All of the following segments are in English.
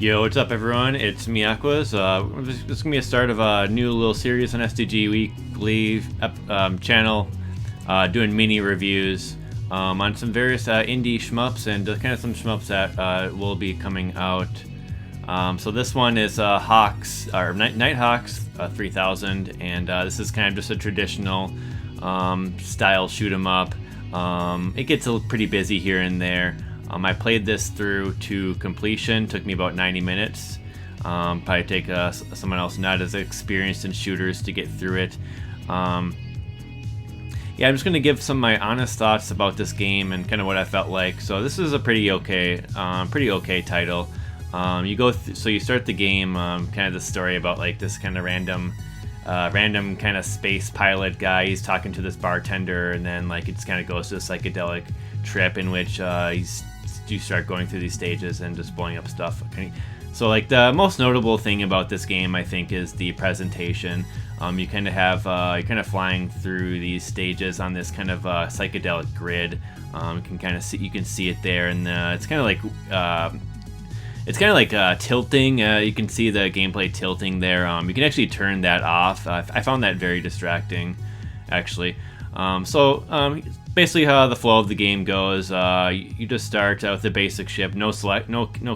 Yo, what's up, everyone? It's me, Aquas. This is gonna be a start of a new little series on STG Weekly channel, doing mini reviews on some various indie shmups and kind of some shmups that will be coming out. So this one is Hawks or NIGHTHAW-X 3000, and this is kind of just a traditional style shoot 'em up. It gets pretty busy here and there. I played this through to completion. Took me about 90 minutes. Probably take someone else not as experienced in shooters to get through it. Yeah, I'm just gonna give some of my honest thoughts about this game and kind of what I felt like. So this is a pretty okay title. So you start the game, kind of the story about like this kind of random kind of space pilot guy. He's talking to this bartender, and then like it just kind of goes to a psychedelic trip in which you start going through these stages and just blowing up stuff. So like the most notable thing about this game, I think, is the presentation. You kind of have you're kind of flying through these stages on this kind of psychedelic grid. You can see it there, and it's kind of like tilting. You can see the gameplay tilting there. You can actually turn that off. I found that very distracting, actually. Basically how the flow of the game goes, you just start with the basic ship, no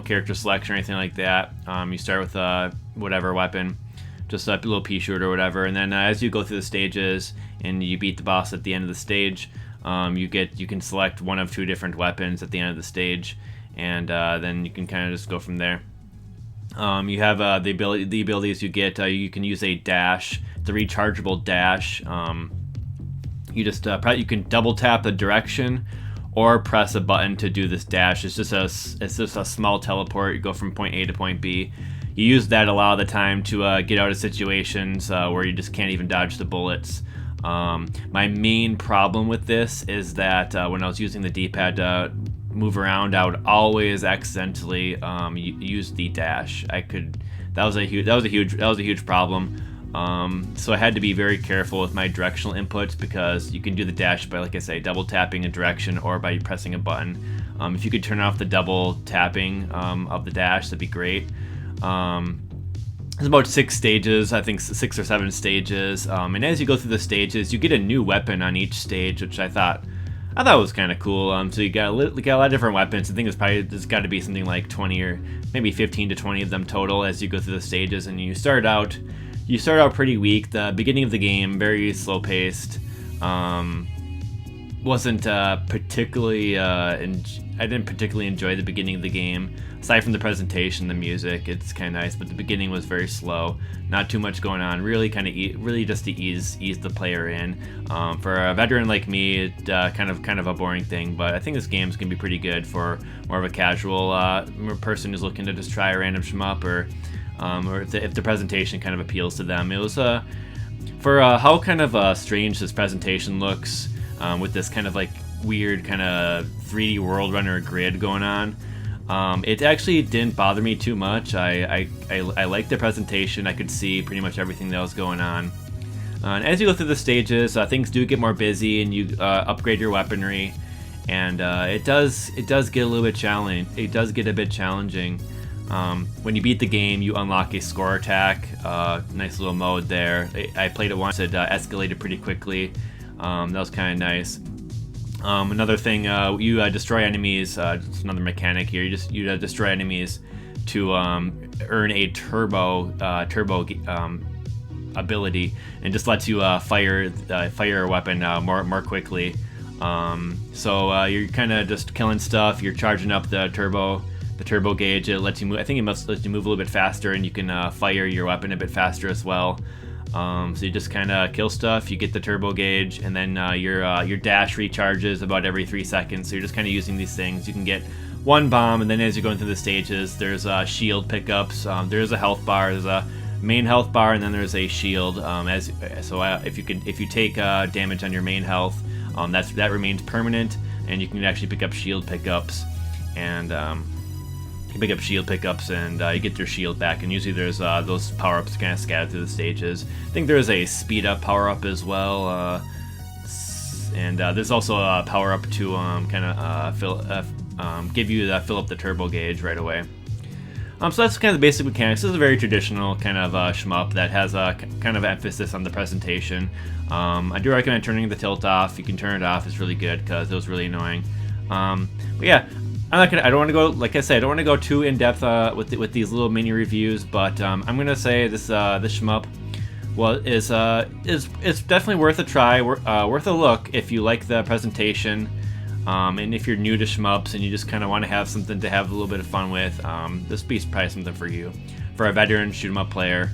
character selection or anything like that. You start with whatever weapon, just a little pea shooter or whatever, and then as you go through the stages and you beat the boss at the end of the stage, you can select one of two different weapons at the end of the stage, and then you can kind of just go from there. You have the abilities you get. You can use a dash, the rechargeable dash. You can double tap the direction or press a button to do this dash. It's just a small teleport. You go from point A to point B. You use that a lot of the time to get out of situations where you just can't even dodge the bullets. My main problem with this is that when I was using the D-pad to move around, I would always accidentally use the dash. That was a huge problem. So I had to be very careful with my directional inputs, because you can do the dash by, like I say, double tapping a direction or by pressing a button. If you could turn off the double tapping of the dash, that'd be great. There's about 6 stages, I think 6 or 7 stages, and as you go through the stages, you get a new weapon on each stage, which I thought was kind of cool. So you got a lot of different weapons. I think there's got to be something like 20 or maybe 15 to 20 of them total as you go through the stages, and you start out pretty weak. The beginning of the game, very slow paced. Wasn't particularly I didn't particularly enjoy the beginning of the game. Aside from the presentation, the music, it's kind of nice, but the beginning was very slow. Not too much going on. Really just to ease the player in. For a veteran like me, it kind of a boring thing. But I think this game's gonna be pretty good for more of a casual person who's looking to just try a random shmup, or if the presentation kind of appeals to them. It was for how kind of strange this presentation looks, with this kind of like weird kind of 3D World Runner grid going on. It actually didn't bother me too much. I liked the presentation. I could see pretty much everything that was going on. And as you go through the stages, things do get more busy, and you upgrade your weaponry, and it does get a little bit challenging. It does get a bit challenging. When you beat the game, you unlock a score attack. Nice little mode there. I played it once. It escalated pretty quickly. That was kind of nice. Another thing, you destroy enemies. It's another mechanic here. You destroy enemies to earn a turbo ability, and just lets you fire a weapon more quickly. So you're kind of just killing stuff. You're charging up the turbo gauge. It lets you move. I think it must let you move a little bit faster, and you can fire your weapon a bit faster as well. So you just kind of kill stuff. You get the turbo gauge, and then your dash recharges about every 3 seconds. So you're just kind of using these things. You can get one bomb, and then as you're going through the stages, there's shield pickups. There's a health bar. There's a main health bar, and then there's a shield. If you take damage on your main health, that remains permanent, and you can actually pick up shield pickups, and you pick up shield pickups, and you get your shield back. And usually there's those power-ups kind of scattered through the stages. I think there's a speed up power-up as well, and there's also a power-up to give you fill up the turbo gauge right away. So that's kind of the basic mechanics. This is a very traditional kind of shmup that has a kind of emphasis on the presentation. I do recommend turning the tilt off. You can turn it off; it's really good because it was really annoying. But yeah, I don't want to go, like I said, I don't want to go too in depth with these little mini reviews. But I'm gonna say this shmup, well, is definitely worth a try, worth a look if you like the presentation. And if you're new to shmups and you just kind of want to have something to have a little bit of fun with, this beat's probably something for you. For a veteran shoot 'em up player,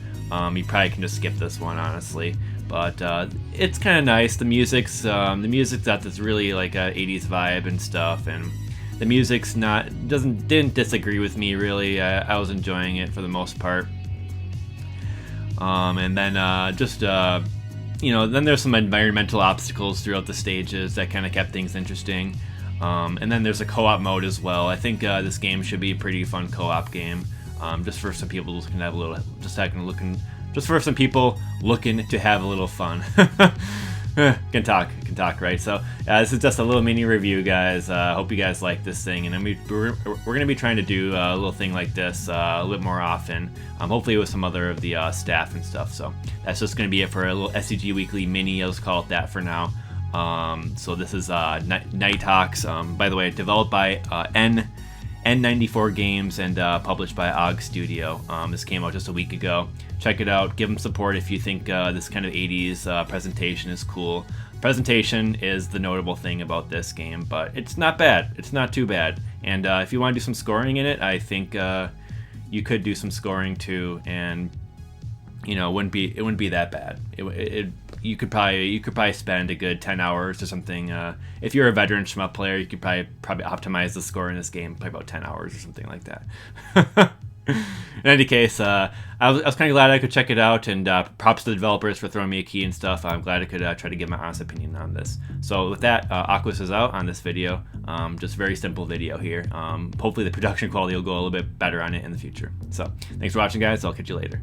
you probably can just skip this one, honestly. But it's kind of nice. The music's got this really like 80s vibe and stuff, and the music's didn't disagree with me really. I was enjoying it for the most part. And then then there's some environmental obstacles throughout the stages that kind of kept things interesting. And then there's a co-op mode as well. I think this game should be a pretty fun co-op game, just for some people who can have a little, just for some people looking to have a little fun. Can talk, right? So this is just a little mini review, guys. Hope you guys like this thing, and we're gonna be trying to do a little thing like this a little bit more often. Hopefully with some other of the staff and stuff. So that's just gonna be it for a little STG Weekly mini. I'll just call it that for now. So this is NIGHTHAW-X. By the way, developed by N94 Games and published by OG Studio. This came out just a week ago. Check it out. Give them support if you think this kind of 80s presentation is cool. Presentation is the notable thing about this game, but it's not bad. It's not too bad. And if you want to do some scoring in it, I think you could do some scoring too, and it wouldn't be that bad. You could probably spend a good 10 hours or something. If you're a veteran shmup player, you could probably optimize the score in this game by about 10 hours or something like that. In any case, I was kind of glad I could check it out, and props to the developers for throwing me a key and stuff. I'm glad I could try to give my honest opinion on this. So with that, Aquas is out on this video. Just a very simple video here. Hopefully the production quality will go a little bit better on it in the future. So thanks for watching, guys. I'll catch you later.